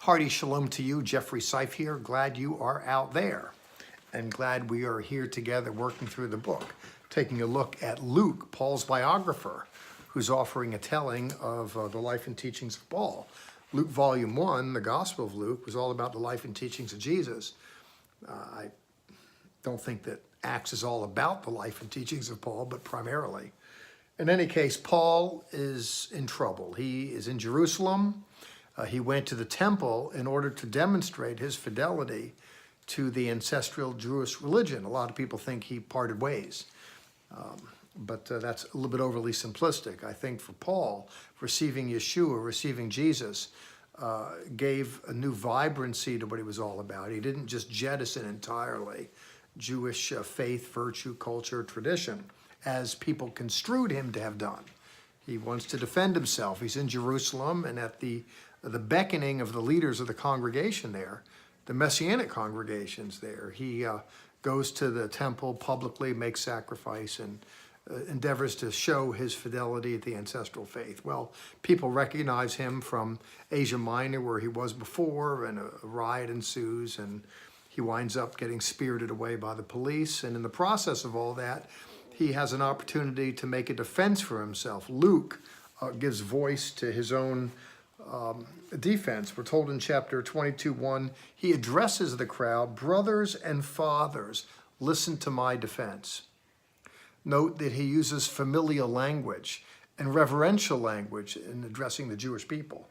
Hearty shalom to you, Jeffrey Seif here. Glad you are out there and glad we are here together working through the book, taking a look at Luke, Paul's biographer, who's offering a telling of the life and teachings of Paul. Luke Volume 1, the Gospel of Luke, was all about the life and teachings of Jesus. I don't think that Acts is all about the life and teachings of Paul, but primarily. In any case, Paul is in trouble. He is in Jerusalem. He went to the temple in order to demonstrate his fidelity to the ancestral Jewish religion. A lot of people think he parted ways, but that's a little bit overly simplistic. I think for Paul, receiving Yeshua, receiving Jesus, gave a new vibrancy to what he was all about. He didn't just jettison entirely Jewish faith, virtue, culture, tradition, as people construed him to have done. He wants to defend himself. He's in Jerusalem, and at the beckoning of the leaders of the congregation there, the Messianic congregations there, he goes to the temple publicly, makes sacrifice, and endeavors to show his fidelity to the ancestral faith. Well, people recognize him from Asia Minor, where he was before, and a riot ensues, and he winds up getting spirited away by the police. And in the process of all that, he has an opportunity to make a defense for himself. Luke gives voice to his own defense. We're told in chapter 22:1, he addresses the crowd, "Brothers and fathers, listen to my defense." Note that he uses familial language and reverential language in addressing the Jewish people.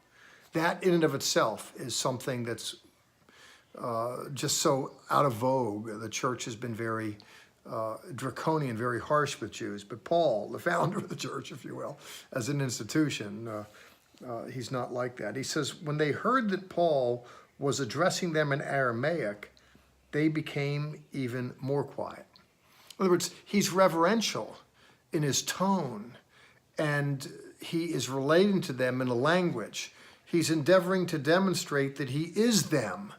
That in and of itself is something that's just so out of vogue. The church has been very draconian, very harsh with Jews. But Paul, the founder of the church, if you will, as an institution, he's not like that. He says, when they heard that Paul was addressing them in Aramaic, they became even more quiet. In other words, he's reverential in his tone, and he is relating to them in a language. He's endeavoring to demonstrate that he is them,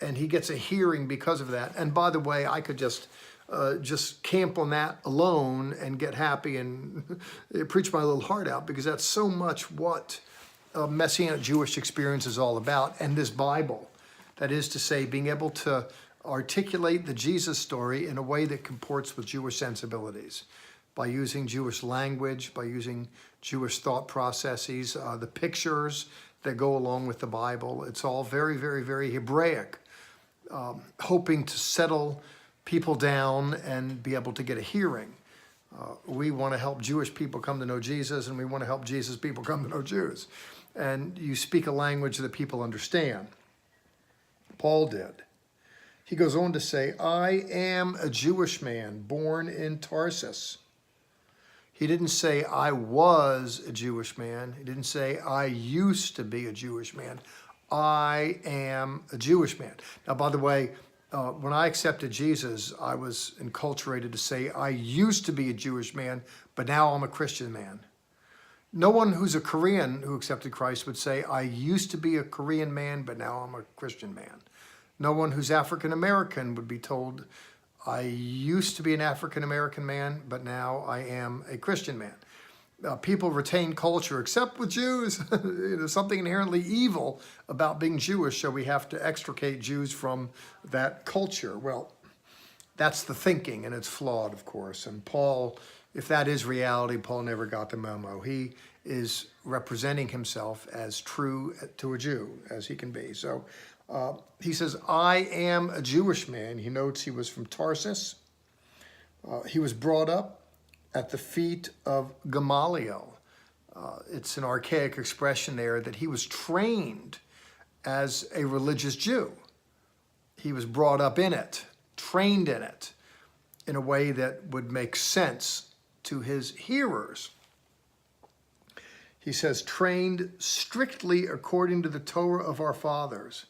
and he gets a hearing because of that. And by the way, I could just camp on that alone and get happy and preach my little heart out, because that's so much what a Messianic Jewish experience is all about, and this Bible. That is to say, being able to articulate the Jesus story in a way that comports with Jewish sensibilities, by using Jewish language, by using Jewish thought processes, the pictures that go along with the Bible. It's all very, very, very Hebraic, hoping to settle people down and be able to get a hearing. We want to help Jewish people come to know Jesus, and we want to help Jesus people come to know Jews. And you speak a language that people understand. Paul did. He goes on to say, I am a Jewish man born in Tarsus. He didn't say I was a Jewish man. He didn't say I used to be a Jewish man. I am a Jewish man. Now, by the way, when I accepted Jesus, I was enculturated to say I used to be a Jewish man, but now I'm a Christian man. No one who's a Korean who accepted Christ would say I used to be a Korean man, but now I'm a Christian man. No one who's African American would be told I used to be an African American man, but now I am a Christian man. People retain culture, except with Jews. There's something inherently evil about being Jewish, so we have to extricate Jews from that culture. Well, that's the thinking, and it's flawed, of course. And Paul, if that is reality, Paul never got the memo. He is representing himself as true to a Jew as he can be. So he says, I am a Jewish man. He notes he was from Tarsus. He was brought up at the feet of Gamaliel. It's an archaic expression there that he was trained as a religious Jew. He was brought up in it, trained in it, in a way that would make sense to his hearers. He says, trained strictly according to the Torah of our fathers,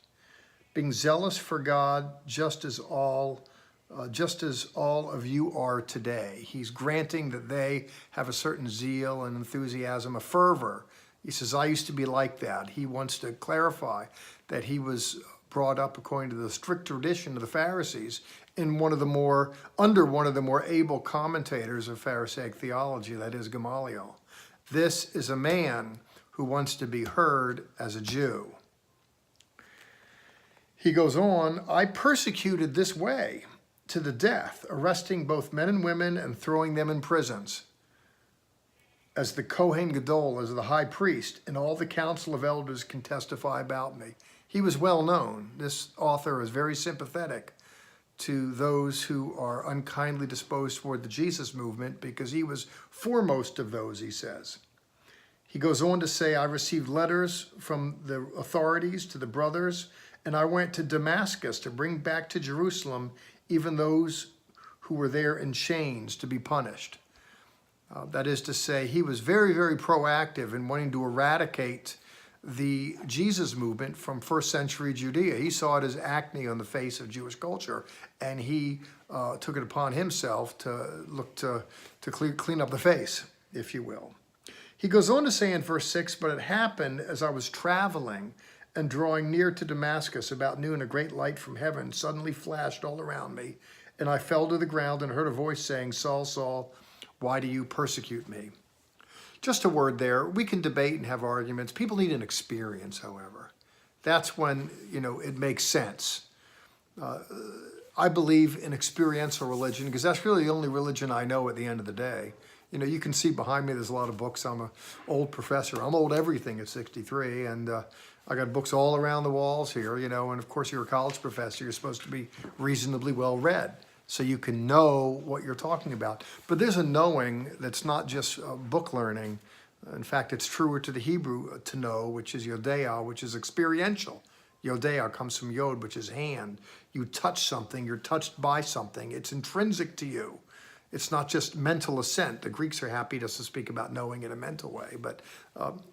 being zealous for God, just as all of you are today. He's granting that they have a certain zeal and enthusiasm, a fervor. He says, I used to be like that. He wants to clarify that he was brought up according to the strict tradition of the Pharisees under one of the more able commentators of Pharisaic theology, that is Gamaliel. This is a man who wants to be heard as a Jew. He goes on, I persecuted this way to the death, arresting both men and women and throwing them in prisons. As the Kohen Gadol, as the high priest, and all the council of elders can testify about me. He was well known. This author is very sympathetic to those who are unkindly disposed toward the Jesus movement because he was foremost of those, he says. He goes on to say, I received letters from the authorities to the brothers, and I went to Damascus to bring back to Jerusalem even those who were there in chains to be punished. That is to say, he was very, very proactive in wanting to eradicate the Jesus movement from first century Judea. He saw it as acne on the face of Jewish culture, and he took it upon himself to look to clean up the face, if you will. He goes on to say in verse 6, but it happened as I was traveling and drawing near to Damascus about noon, a great light from heaven suddenly flashed all around me, and I fell to the ground and heard a voice saying, Saul, Saul, why do you persecute me? Just a word there. We can debate and have arguments. People need an experience, however. That's when, it makes sense. I believe in experiential religion because that's really the only religion I know at the end of the day. You can see behind me there's a lot of books. I'm an old professor. I'm old everything at 63, and I got books all around the walls here, and of course you're a college professor. You're supposed to be reasonably well read, so you can know what you're talking about. But there's a knowing that's not just book learning. In fact, it's truer to the Hebrew to know, which is yodeah, which is experiential. Yodeah comes from yod, which is hand. You touch something, you're touched by something. It's intrinsic to you. It's not just mental assent. The Greeks are happy just to speak about knowing in a mental way, but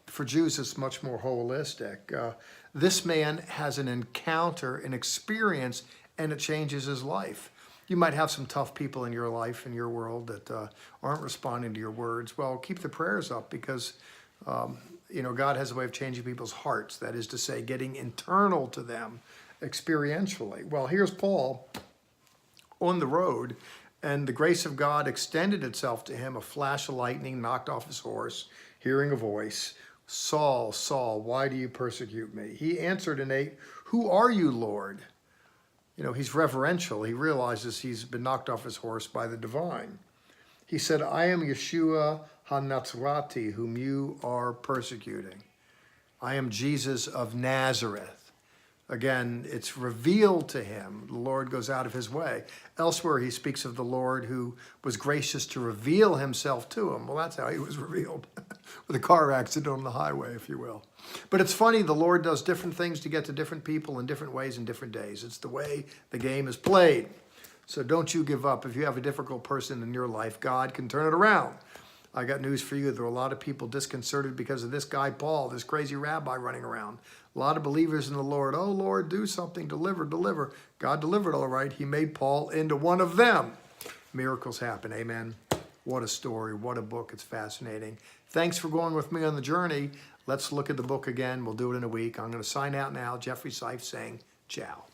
for Jews, it's much more holistic. This man has an encounter, an experience, and it changes his life. You might have some tough people in your life, in your world, that aren't responding to your words. Well, keep the prayers up because, God has a way of changing people's hearts. That is to say, getting internal to them experientially. Well, here's Paul on the road, and the grace of God extended itself to him. A flash of lightning knocked off his horse, hearing a voice, Saul, Saul, why do you persecute me? He answered in 8, who are you, Lord? He's reverential. He realizes he's been knocked off his horse by the divine. He said, I am Yeshua HaNatzrati, whom you are persecuting. I am Jesus of Nazareth. Again, it's revealed to him. The Lord goes out of his way. Elsewhere, he speaks of the Lord who was gracious to reveal himself to him. Well, that's how he was revealed, with a car accident on the highway, if you will. But it's funny, the Lord does different things to get to different people in different ways in different days. It's the way the game is played. So don't you give up. If you have a difficult person in your life, God can turn it around. I got news for you. There are a lot of people disconcerted because of this guy, Paul, this crazy rabbi running around. A lot of believers in the Lord. Oh, Lord, do something. Deliver, deliver. God delivered all right. He made Paul into one of them. Miracles happen. Amen. What a story. What a book. It's fascinating. Thanks for going with me on the journey. Let's look at the book again. We'll do it in a week. I'm going to sign out now. Jeffrey Seif saying ciao.